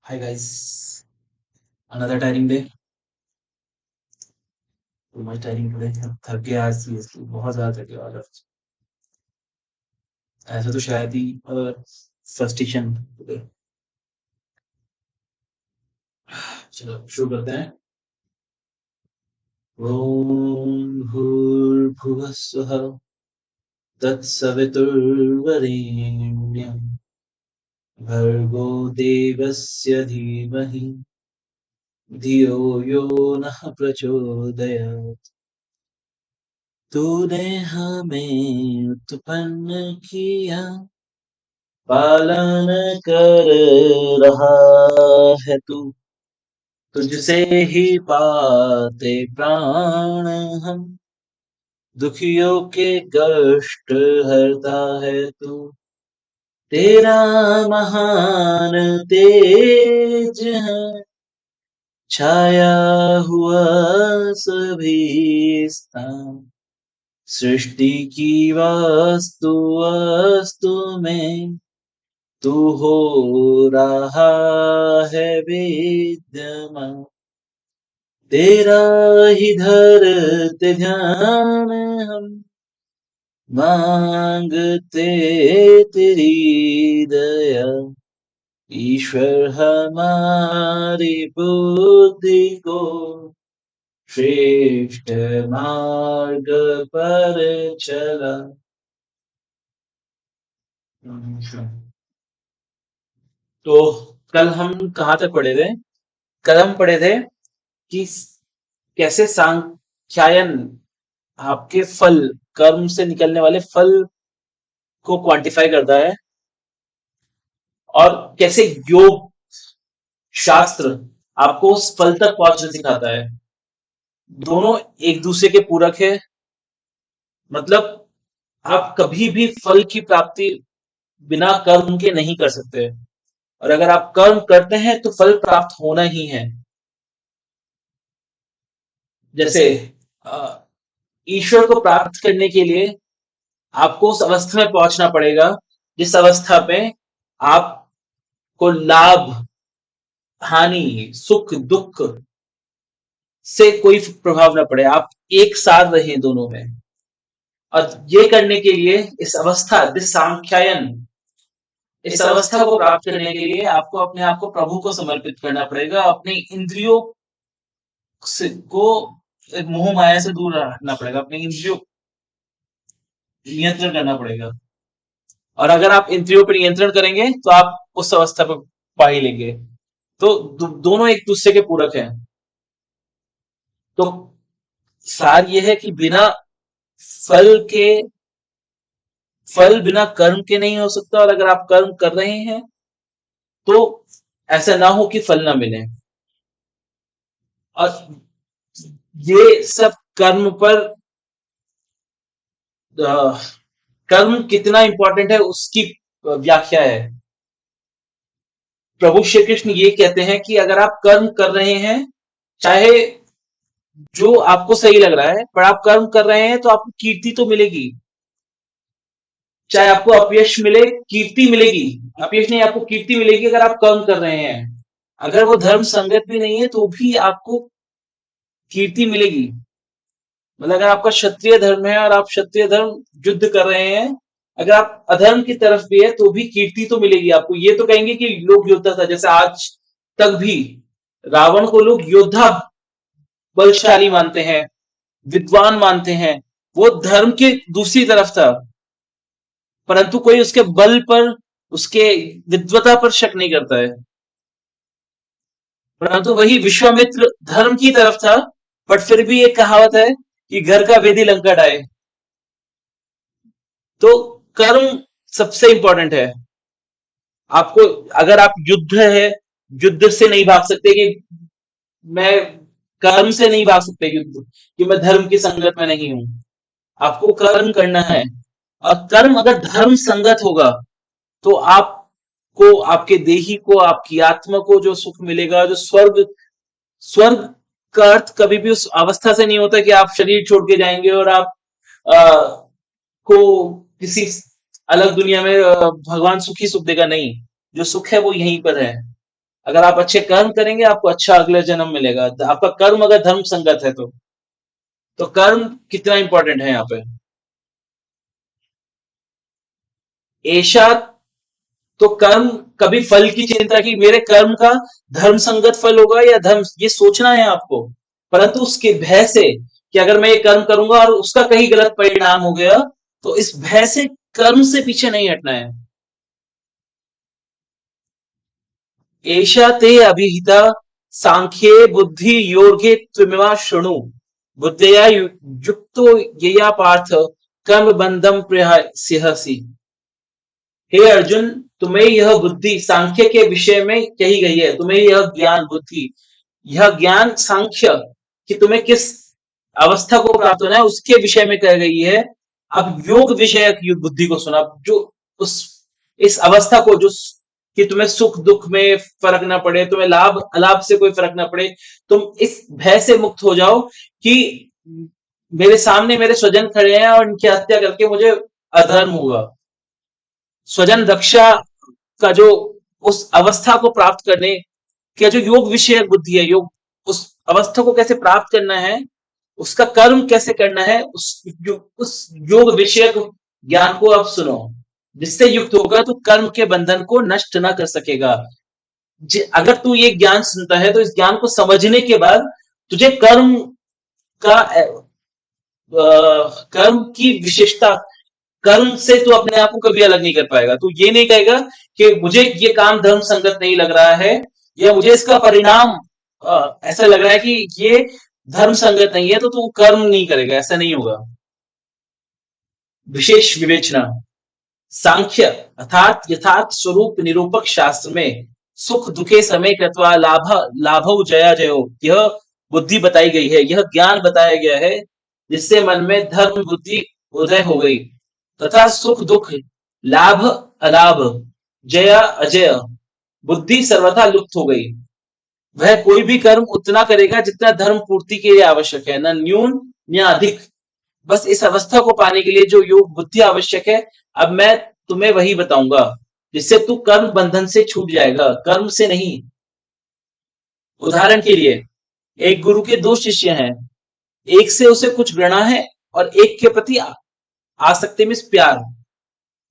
Hi guys, another tiring day. Too much tiring today. थक गया आज सीरियसली बहुत ज्यादा थक गया आज। ऐसे तो शायद ही फ्रस्ट्रेशन टुडे। चलो शुरू करते हैं। ओम भूर्भुवः स्वः तत्सवितुर्वरेण्यं भर्गो देवस्य धीमहि धियो यो नः प्रचोदयात्। तूने हमें उत्पन्न किया, पालन कर रहा है तू, तुझसे ही पाते प्राण हम, दुखियों के कष्ट हरता है तू। तेरा महान तेज है, छाया हुआ सभी स्थान, सृष्टि की वास्तु वास्तु में तू हो रहा है विद्यमान। तेरा ही धरते ध्यान हम, मांगते तेरी दया। ईश्वर हमारी बुद्धि को श्रेष्ठ मार्ग पर चला। तो कल हम कहाँ तक पढ़े थे? कल हम पढ़े थे कि कैसे सांख्यायन आपके फल, कर्म से निकलने वाले फल को क्वांटिफाई करता है, और कैसे योग शास्त्र आपको उस फल तक पहुंचना सिखाता है। दोनों एक दूसरे के पूरक है। मतलब आप कभी भी फल की प्राप्ति बिना कर्म के नहीं कर सकते, और अगर आप कर्म करते हैं तो फल प्राप्त होना ही है। जैसे ईश्वर को प्राप्त करने के लिए आपको उस अवस्था में पहुंचना पड़ेगा जिस अवस्था पे आपको लाभ, हानि, सुख, दुख से कोई प्रभाव न पड़े, आप एक साथ रहें दोनों में। और ये करने के लिए इस अवस्था, दिस सांख्यायन, इस अवस्था को प्राप्त करने के लिए आपको अपने आप को प्रभु को समर्पित करना पड़ेगा, अपनी इंद्रियों को मोह माया से दूर रखना पड़ेगा, अपनी इंद्रियों नियंत्रण करना पड़ेगा। और अगर आप इंद्रियों पर नियंत्रण करेंगे तो आप उस अवस्था पर पा ही लेंगे। तो दोनों एक दूसरे के पूरक हैं। तो सार ये है कि फल के फल बिना कर्म के नहीं हो सकता, और अगर आप कर्म कर रहे हैं तो ऐसा ना हो कि फल ना मिले। और ये सब कर्म पर कर्म कितना इंपॉर्टेंट है उसकी व्याख्या है। प्रभु श्री कृष्ण ये कहते हैं कि अगर आप कर्म कर रहे हैं, चाहे जो आपको सही लग रहा है, पर आप कर्म कर रहे हैं तो आपको कीर्ति तो मिलेगी। चाहे आपको अपयश मिले, कीर्ति मिलेगी। अपयश नहीं, आपको कीर्ति मिलेगी अगर आप कर्म कर रहे हैं। अगर वो धर्म संगत भी नहीं है तो भी आपको कीर्ति मिलेगी। मतलब अगर आपका क्षत्रिय धर्म है और आप क्षत्रिय धर्म युद्ध कर रहे हैं, अगर आप अधर्म की तरफ भी है तो भी कीर्ति तो मिलेगी आपको। ये तो कहेंगे कि लोग योद्धा था, जैसे आज तक भी रावण को लोग योद्धा, बलशाली मानते हैं, विद्वान मानते हैं। वो धर्म के दूसरी तरफ था, परंतु कोई उसके बल पर, उसके विद्वता पर शक नहीं करता है। परंतु वही विश्वामित्र धर्म की तरफ था, बट फिर भी एक कहावत है कि घर का वेदी लंका ढाए। तो कर्म सबसे इंपॉर्टेंट है। आपको, अगर आप युद्ध है, युद्ध से नहीं भाग सकते कि मैं कर्म से नहीं भाग सकते युद्ध कि मैं धर्म की संगत में नहीं हूं। आपको कर्म करना है, और कर्म अगर धर्म संगत होगा तो आपको, आपके देही को, आपकी आत्मा को जो सुख मिलेगा, जो स्वर्ग, स्वर्ग का अर्थ कभी भी उस अवस्था से नहीं होता कि आप शरीर छोड़ के जाएंगे और आप को किसी अलग दुनिया में भगवान सुख ही सुख देगा। नहीं, जो सुख है वो यहीं पर है। अगर आप अच्छे कर्म करेंगे आपको अच्छा अगले जन्म मिलेगा। आपका कर्म अगर धर्म संगत है तो कर्म कितना इंपॉर्टेंट है यहाँ पे। ऐशा, तो कर्म, कभी फल की चिंता की मेरे कर्म का धर्म संगत फल होगा या धर्म, ये सोचना है आपको। परंतु उसके भय से कि अगर मैं ये कर्म करूंगा और उसका कहीं गलत परिणाम हो गया, तो इस भय से कर्म से पीछे नहीं हटना है। एषा ते अभिहिता सांख्ये बुद्धि योगे त्वमेवा शृणु बुद्धया युक्तो यया पार्थ कर्म बंधम प्रयास्यसि। हे अर्जुन, तुम्हें यह बुद्धि सांख्य के विषय में कही गई है। तुम्हें यह ज्ञान बुद्धि, यह ज्ञान सांख्य कि तुम्हें किस अवस्था को प्राप्त होना है उसके विषय में कह गई है। अब योग विषयक बुद्धि को सुना, जो उस इस अवस्था को, जो कि तुम्हें सुख दुख में फर्क ना पड़े, तुम्हें लाभ अलाभ से कोई फर्क ना पड़े, तुम इस भय से मुक्त हो जाओ कि मेरे सामने मेरे स्वजन खड़े हैं और इनकी हत्या करके मुझे अधर्म होगा। स्वजन रक्षा का जो उस अवस्था को प्राप्त करने का जो योग विषयक बुद्धि है, योग उस अवस्था को कैसे प्राप्त करना है, उसका कर्म कैसे करना है, उस योग विषयक ज्ञान को आप सुनो, जिससे युक्त होगा तो कर्म के बंधन को नष्ट ना कर सकेगा। अगर तू ये ज्ञान सुनता है तो इस ज्ञान को समझने के बाद तुझे कर्म का कर्म की विशेषता, कर्म से तू अपने आप को कभी अलग नहीं कर पाएगा। तू ये नहीं कहेगा कि मुझे ये काम धर्म संगत नहीं लग रहा है या मुझे इसका परिणाम ऐसा लग रहा है कि ये धर्म संगत नहीं है, तो तू कर्म नहीं करेगा, ऐसा नहीं होगा। विशेष विवेचना, सांख्य अर्थात यथार्थ स्वरूप निरूपक शास्त्र में सुख दुखे समय कृत्वा लाभो जया जयो, यह बुद्धि बताई गई है, यह ज्ञान बताया गया है, जिससे मन में धर्म बुद्धि उदय हो गई तथा सुख दुख लाभ अलाभ जय अजय बुद्धि सर्वथा लुप्त हो गई। वह कोई भी कर्म उतना करेगा जितना धर्म पूर्ति के लिए आवश्यक है, न न्यून न अधिक। बस इस अवस्था को पाने के लिए जो योग बुद्धि आवश्यक है, अब मैं तुम्हें वही बताऊंगा, जिससे तू कर्म बंधन से छूट जाएगा, कर्म से नहीं। उदाहरण के लिए, एक गुरु के दो शिष्य हैं, एक से उसे कुछ घृणा है और एक के प्रति आसक्ति में प्यार।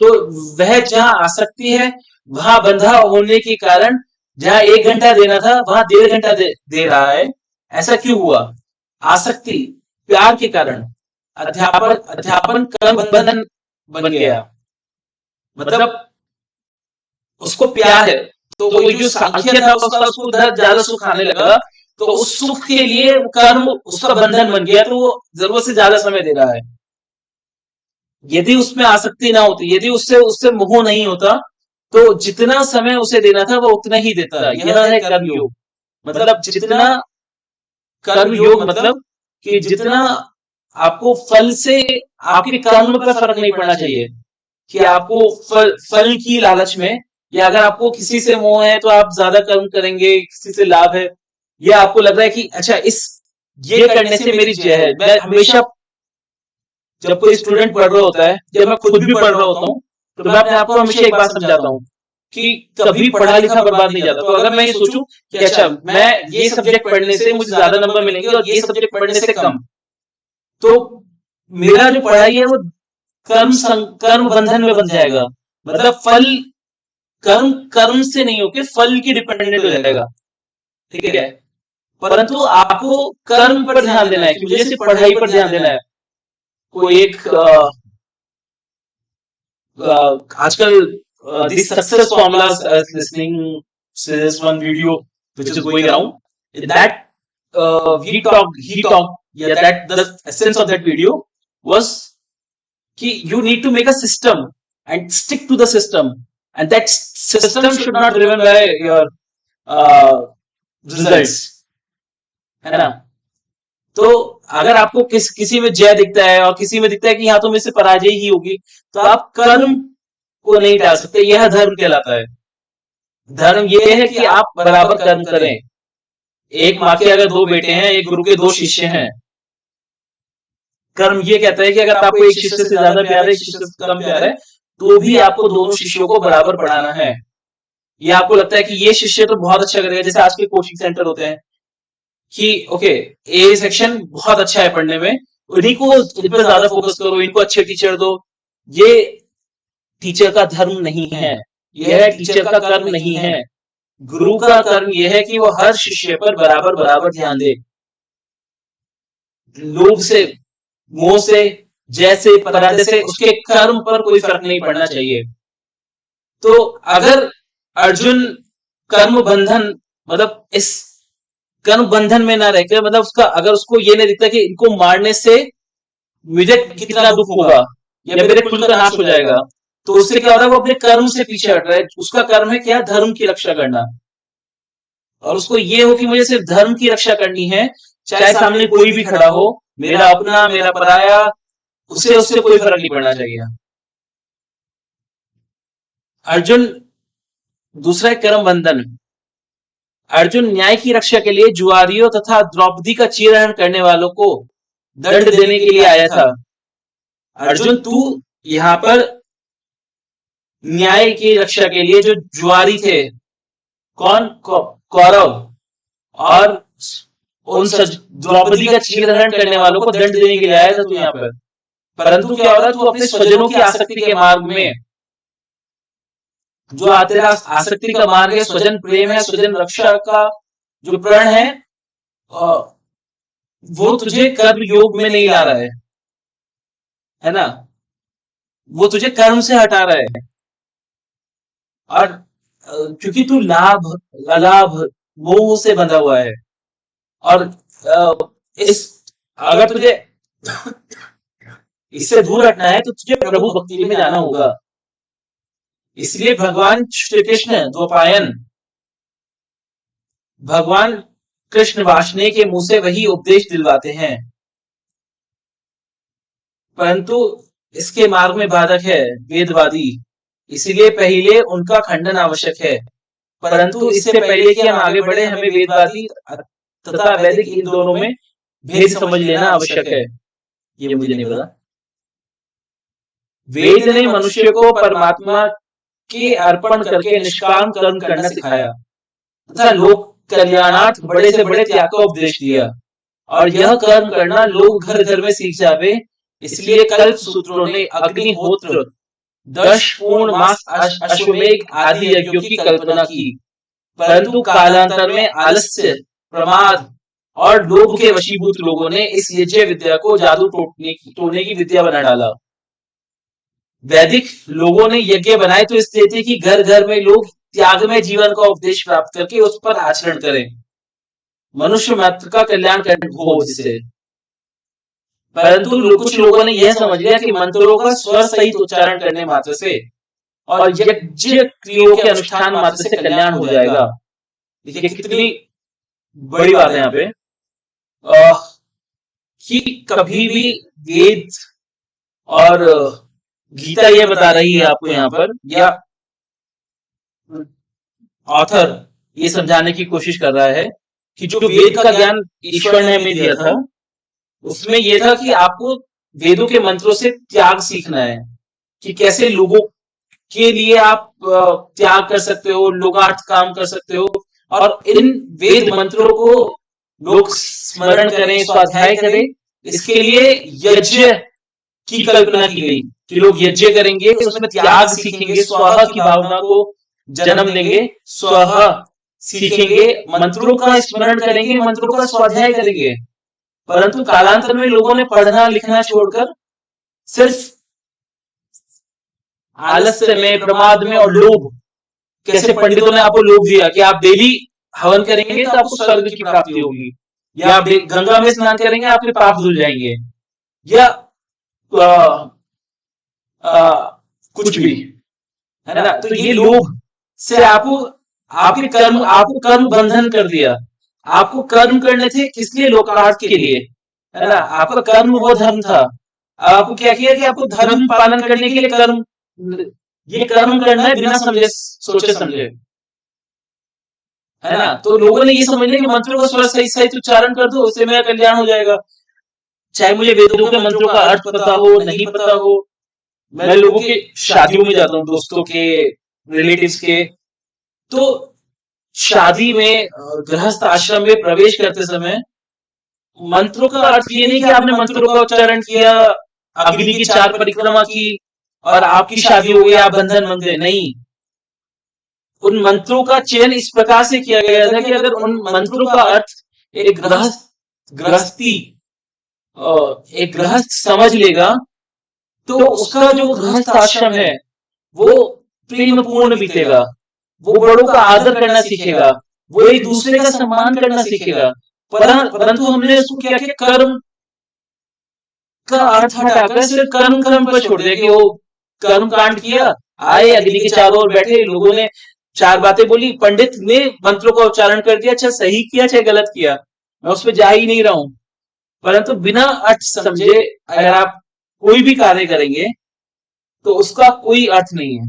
तो वह जहां आसक्ति है वहां बंधा होने के कारण जहां 1 घंटा देना था वहां 1.5 घंटा दे रहा है। ऐसा क्यों हुआ? आसक्ति, प्यार के कारण। अध्यापन कर्म बंधन बन गया, मतलब उसको प्यार है, तो वो जो सांख्य था उसको ज्यादा सुख आने लगा, तो उस सुख के लिए कर्म उसका बंधन बन गया, तो वो जरूरत से ज्यादा समय दे रहा है। यदि उसमें आसक्ति ना होती, यदि उससे उससे मोह नहीं होता, तो जितना समय उसे देना था वो उतना ही देता। यह है कर्म योग। मतलब जितना कर्म योग, मतलब कि जितना आपको फल से आपके कर्म पर फर्क नहीं पड़ना चाहिए कि आपको फल की लालच में, या अगर आपको किसी से मोह है तो आप ज्यादा कर्म करेंगे, किसी से लाभ है, या आपको लग रहा है कि अच्छा ये करने से मेरी जय है। मैं हमेशा जब कोई स्टूडेंट पढ़ रहा होता है, जब मैं खुद भी पढ़ रहा होता हूँ, तो मैं अपने आप को हमेशा एक बात समझाता हूँ कि कभी पढ़ा लिखा बर्बाद नहीं जाता। तो अगर मैं ये सोचूं कि अच्छा मैं ये सब्जेक्ट पढ़ने से मुझे ज्यादा नंबर मिलेंगे और ये सब्जेक्ट पढ़ने से कम, तो मेरा जो पढ़ाई है वो कर्म बंधन में बन जाएगा। मतलब फल कर्म से नहीं होके फल की डिपेंडेंट हो जाएगा, ठीक है। परंतु आपको कर्म पर ध्यान देना है कि मुझे सिर्फ पढ़ाई पर ध्यान देना है। कोई एक आजकल these success formulas, listening to this one video which is going around, that he talked, yeah, that the essence of that video was कि you need to make a system and stick to the system, and that system should not driven by your results, है ना। तो अगर आपको किसी में जय दिखता है और किसी में दिखता है कि यहाँ तो मेरे से पराजय ही होगी, तो आप कर्म को नहीं टाल सकते। यह धर्म कहलाता है। धर्म यह है कि आप बराबर कर्म करें। एक माँ के अगर 2 बेटे हैं, एक गुरु के 2 शिष्य हैं, कर्म ये कहता है कि अगर आपको एक शिष्य से ज्यादा प्यार है, एक शिष्य से कम प्यार है, तो भी आपको दोनों शिष्यों को बराबर पढ़ाना है। या आपको लगता है कि ये शिष्य तो बहुत अच्छा करेगा, जैसे आज के कोचिंग सेंटर होते हैं कि ओके ए सेक्शन बहुत अच्छा है पढ़ने में, इन्हीं को इन पर ज्यादा फोकस करो, इनको अच्छे टीचर दो। ये टीचर का धर्म नहीं है, यह टीचर का कर्म नहीं है। गुरु का कर्म यह है कि वो हर शिष्य पर बराबर बराबर ध्यान दे। लोभ से, मोह से, जैसे पराजय से उसके कर्म पर कोई फर्क नहीं पड़ना चाहिए। तो अगर अर्जुन कर्म बंधन, मतलब इस कर्म बंधन में ना रहकर, मतलब उसका अगर उसको ये नहीं दिखता कि इनको मारने से मुझे कितना दुख होगा या मेरे कुल का नाश हो जाएगा, तो उससे क्या हो रहा है, वो अपने कर्म से पीछे हट रहा है। उसका कर्म है क्या, धर्म की रक्षा करना। और उसको ये हो कि मुझे सिर्फ धर्म की रक्षा करनी है, चाहे सामने कोई भी खड़ा हो, मेरा अपना मेरा पराया, उससे उससे कोई फर्क नहीं पड़ना चाहिए। अर्जुन, दूसरा है कर्म बंधन। अर्जुन न्याय की रक्षा के लिए जुआरियों तथा द्रौपदी का चीरहरण करने वालों को दंड देने के लिए आया था। अर्जुन, तू यहाँ पर न्याय की रक्षा के लिए जो जुआरी थे, कौन, कौरव, और उन द्रौपदी का चीरहरण करने वालों को दंड देने के लिए आया था तू यहाँ पर। परंतु क्या हो रहा है, तू अपने स्वजनों की आसक्ति के मार्ग में, जो तेरा आसक्ति का मार्ग है, स्वजन प्रेम है, स्वजन रक्षा का जो प्रण है, वो तुझे कर्म योग में नहीं ला रहा है ना, वो तुझे कर्म से हटा रहा है। और क्योंकि तू लाभ लाभ मोह से बंधा हुआ है, और इस अगर तुझे इससे दूर हटना है तो तुझे प्रभु भक्ति में जाना होगा। इसलिए भगवान श्री कृष्ण द्वैपायन, भगवान कृष्ण वासने के मुंह से वही उपदेश दिलवाते हैं, परंतु इसके मार्ग में बाधक है वेदवादी, इसलिए पहले उनका खंडन आवश्यक है। परंतु इससे पहले कि हम आगे बढ़े, हमें वेदवादी तथा वैदिक इन दोनों में भेद समझ लेना आवश्यक है। ये मुझे नहीं पता। वेद ने मनुष्य को परमात्मा के अर्पण करके निष्काम कर्म करना सिखाया तथा लोक कल्याणार्थ बड़े से बड़े त्याग का उपदेश दिया, और यह कर्म करना लोग घर घर में सीख जावे। इसलिए कल्प सूत्रों ने अग्निहोत्र, 10 पूर्ण मास, अश्वमेघ आदि यज्ञों की कल्पना की, परंतु कालांतर में आलस्य, प्रमाद और लोभ के वशीभूत लोगों ने इस यज्ञ विद्या को जादू टोने की विद्या बना डाला। वैदिक लोगों ने यज्ञ बनाए तो इसलिए थे कि घर घर में लोग त्याग में जीवन का उपदेश प्राप्त करके उस पर आचरण करें, मनुष्य मात्र का कल्याण हो जिससे। परंतु कुछ लोगों ने यह समझ लिया कि मंत्रों का स्वर सहित उच्चारण करने मात्र से और यज्ञ क्रियों के अनुष्ठान मात्र से कल्याण हो जाएगा। देखिए कितनी बड़ी बात है यहाँ पे, कि कभी भी वेद और गीता ये बता रही है आपको यहाँ पर, या ऑथर ये समझाने की कोशिश कर रहा है कि जो वेद का ज्ञान ईश्वर ने हमें दिया था, उसमें यह था कि आपको वेदों के मंत्रों से त्याग सीखना है, कि कैसे लोगों के लिए आप त्याग कर सकते हो, लोगार्थ काम कर सकते हो, और इन वेद मंत्रों को लोग स्मरण करें, स्वाध्याय करें। इसके लिए यज्ञ की कल्पना की गई कि लोग यज्ञ करेंगे, उसमें त्याग सीखेंगे, स्वाहा की भावना को जन्म देंगे, स्वाहा सीखेंगे, मंत्रों का स्मरण करेंगे, मंत्रों का स्वाध्याय करेंगे। परंतु कालांतर में लोगों ने पढ़ना लिखना छोड़कर सिर्फ आलस्य में, प्रमाद में और लोभ, कैसे पंडितों ने आपको लोभ दिया कि आप डेली हवन करेंगे तो आपको स्वर्ग की प्राप्ति होगी, या आप गंगा में स्नान करेंगे आपके पाप धुल जाएंगे, या कुछ भी, है ना। तो ये लोभ से आपको कर्म बंधन कर दिया। आपको कर्म करने थे किस लिए, लोकार्थ के लिए, है ना। आपका कर्म वो धर्म था। आपको क्या किया कि आपको धर्म पालन करने के लिए कर्म, ये कर्म करना है बिना समझे सोचे समझे, है ना। तो लोगों ने ये समझ लिया कि मंत्रों का स्वर सही सही उच्चारण कर दो, उससे मेरा कल्याण हो जाएगा, चाहे मुझे वेदों के मंत्रों का अर्थ पता हो नहीं पता हो। मैं लोगों के शादियों में जाता हूँ, दोस्तों के, रिलेटिव्स के, तो शादी में गृहस्थ आश्रम में प्रवेश करते समय मंत्रों का अर्थ ये नहीं कि आपने मंत्रों का उच्चारण किया, अग्नि की 4 परिक्रमा की और आपकी शादी हो गई, आप बंधन बंध गए। नहीं, उन मंत्रों का चयन इस प्रकार से किया गया था कि अगर उन मंत्रों का अर्थ एक गृहस्थी एक गृहस्थ समझ लेगा तो उसका जो गृहस्थ आश्रम है वो प्रेम पूर्ण बीतेगा, वो बड़ों का आदर करना सीखेगा, वो एक दूसरे का सम्मान करना सीखेगा। परंतु हमने उसको क्या किया, कर्म का अर्थ हटाकर सिर्फ कर्म कर्म पर छोड़ दिया कि वो कर्म कांड किया, आए अग्नि के चारों ओर बैठे, लोगों ने 4 बातें बोली, पंडित ने मंत्रों का उच्चारण कर दिया, अच्छा सही किया चाहे गलत किया, मैं उस पर जा ही नहीं रहा हूं। परंतु बिना अर्थ समझे अगर आप कोई भी कार्य करेंगे तो उसका कोई अर्थ नहीं है।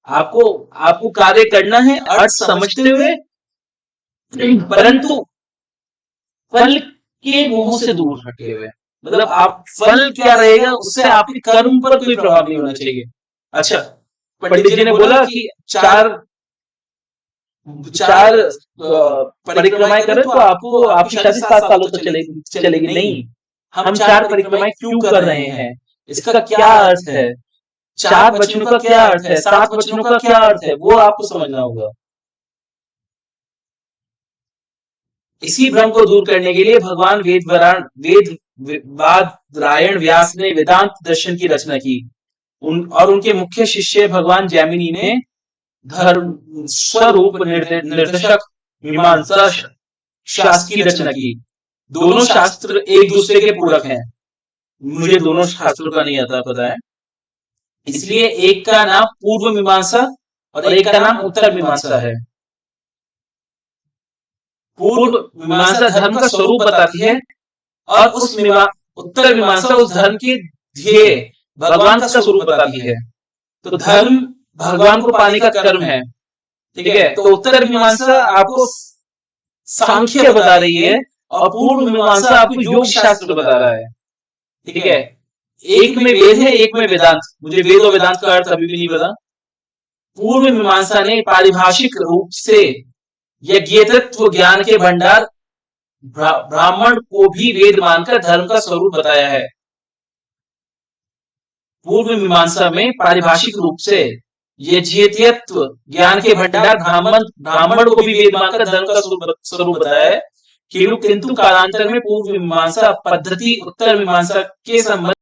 आपको कार्य करना है अर्थ समझते हुए, परंतु फल के मोह से दूर हटे हुए। मतलब आप फल क्या रहेगा उससे आपके कर्म पर कोई प्रभाव नहीं होना चाहिए। अच्छा, पंडित जी ने बोला कि चार परिक्रमाएं करें तो आपको आपकी शादी 7 सालों तक चलेगी। नहीं, हम 4 परिक्रमाएं क्यों कर रहे हैं, इसका क्या अर्थ है, 4 वचनों का क्या अर्थ है, 7 वचनों का क्या अर्थ है, वो आपको समझना होगा। इसी भ्रम को दूर करने के लिए भगवान वादरायण व्यास ने वेदांत दर्शन की रचना की। और उनके मुख्य शिष्य भगवान जैमिनी ने धर्म स्वरूप निर्देशक मीमांसा शास्त्र की रचना की। दोनों शास्त्र एक दूसरे के पूरक हैं। मुझे दोनों शास्त्रों का नहीं आता पता है, इसलिए एक का नाम पूर्व मीमांसा और एक का नाम उत्तर मीमांसा है। पूर्व मीमांसा धर्म का स्वरूप बताती है और उत्तर मीमांसा उस धर्म के ध्येय भगवान का स्वरूप बताती है। तो धर्म भगवान को पाने का कर्म है, ठीक है। तो उत्तर मीमांसा आपको सांख्य बता रही है और पूर्व मीमांसा आपको योग शास्त्र बता रहा है, ठीक है। एक में वेद है, एक में वेदांत। मुझे वेद और वेदांत का अर्थ अभी भी नहीं पता। पूर्व मीमांसा ने पारिभाषिक रूप से यज्ञतत्व ज्ञान के भंडार ब्राह्मण को भी वेद मानकर धर्म का स्वरूप बताया है। पूर्व मीमांसा में पारिभाषिक रूप से यज्ञतत्व ज्ञान के भंडार ब्राह्मण को भी वेद मानकर धर्म का स्वरूप बताया है। किंतु कालांतर में पूर्व मीमांसा पद्धति उत्तर मीमांसा के संबंध